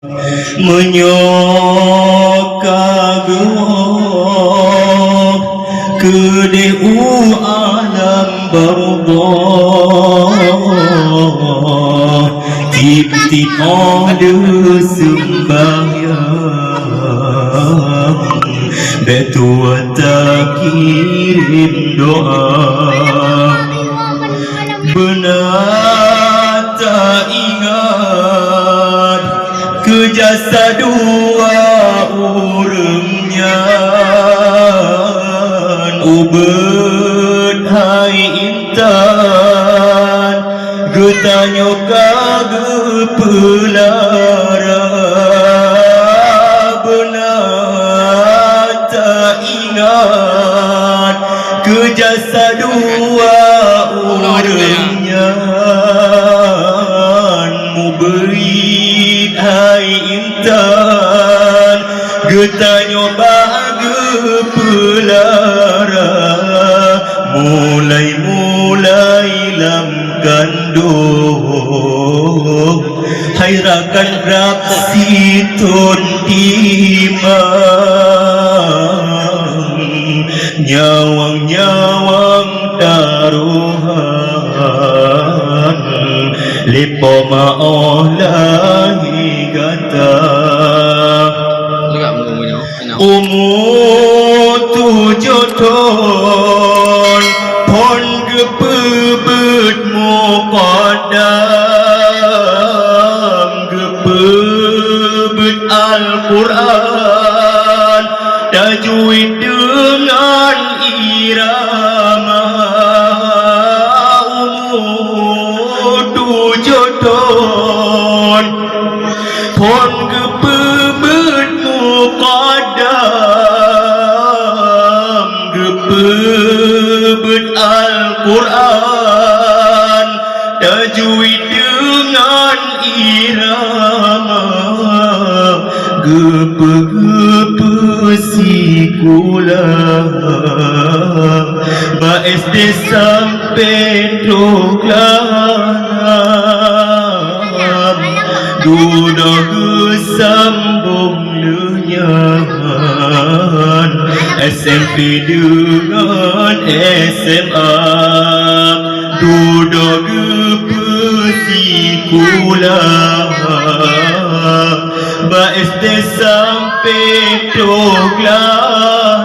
menyokaguk kedeu alam berdoa tip-tip ada sembahyang betua tak kirim doa benar tak ingat kejasa dua urangnya ubed hai intan getanyo kagepelara benar tak ingat kejasa dua urangnya muberi hai intan getanyo bahagia pelara mulai lam kandung hairakan rap situn imam nyawang taruhan lipo maolahi gata umur 7 tahun pon gepebet muqaddam gepebet Al-Quran tajwid dengan irama umur 7 tahun pon gepebet muqaddam gepebet Al-Quran tajwid dengan irama gepe-gepe sikulah ba SD sampai Doklam duda gesambung lenyahan SMP dengan SMA duda gepesikulah ba SD sampai Doklam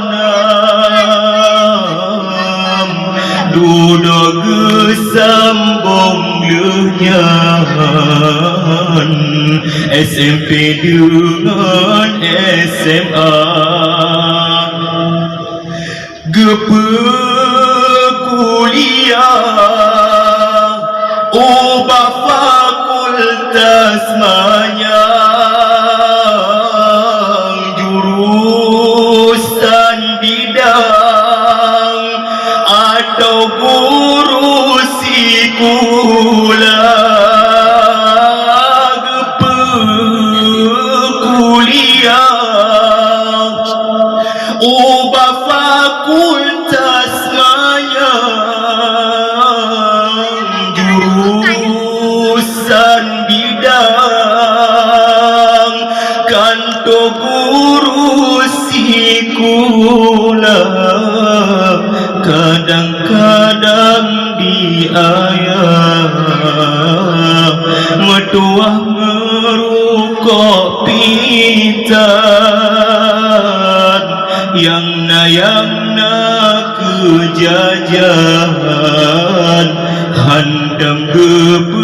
duda gesambung lenyahan SMP dengan SMA gepe kuliah ubah fakultas manyang jurusan bidang atau guru sikulah gepe kuliah ubah fakultas manyang jurusan bidang kanto guru sikulah kadang-kadang diayah metuah ngerukok pitan yang na kejajahan handam gepegana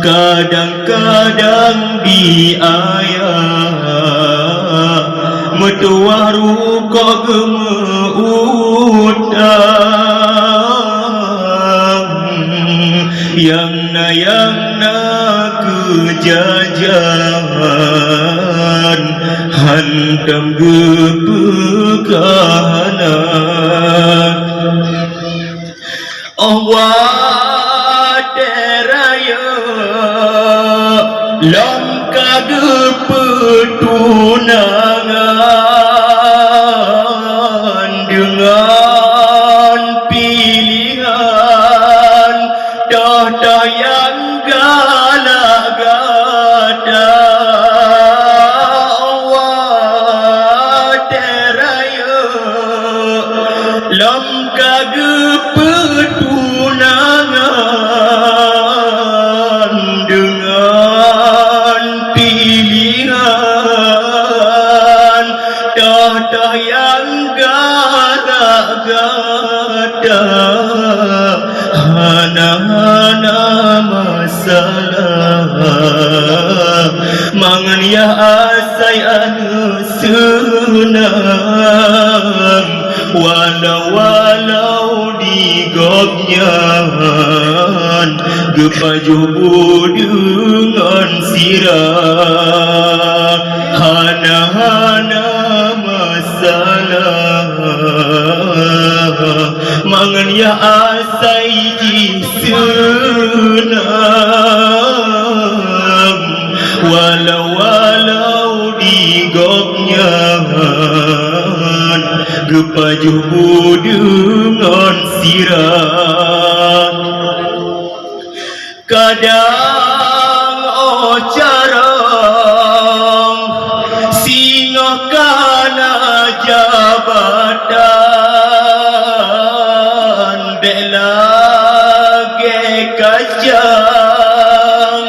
kadang-kadang diayah metuah rukok gemeudang yang na kejajahan handam gepegana waderaya lam kagepetunangan dengan pilihan dah yang gal salah mangan ya asai anu senang walau digobnyan gepajubu dengan sirah hana masalah mangan ya asai senang walau digobnyan gepajubu dengan sirah kadang ocarang singa kana jabatan belage kacang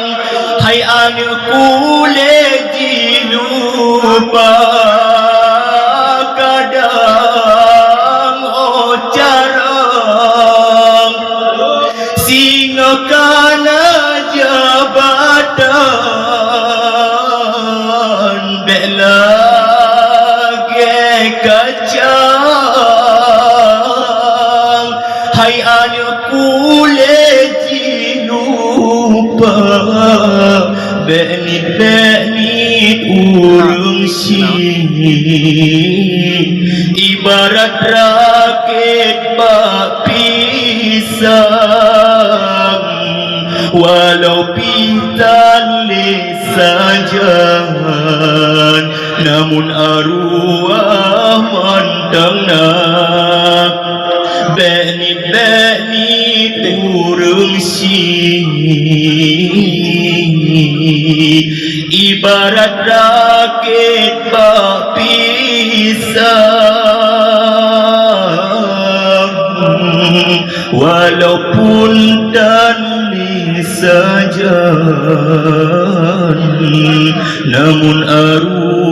hai anu kule dilupa kadang ocarang singa kana jabatan belage kacang hai anu kule dilupa benit urung si ibarat rakit bak pisang walau pitali sajan namun arwah mantangna benit urung si ibarat rakit bak pisang walaupun tali saja namun arwah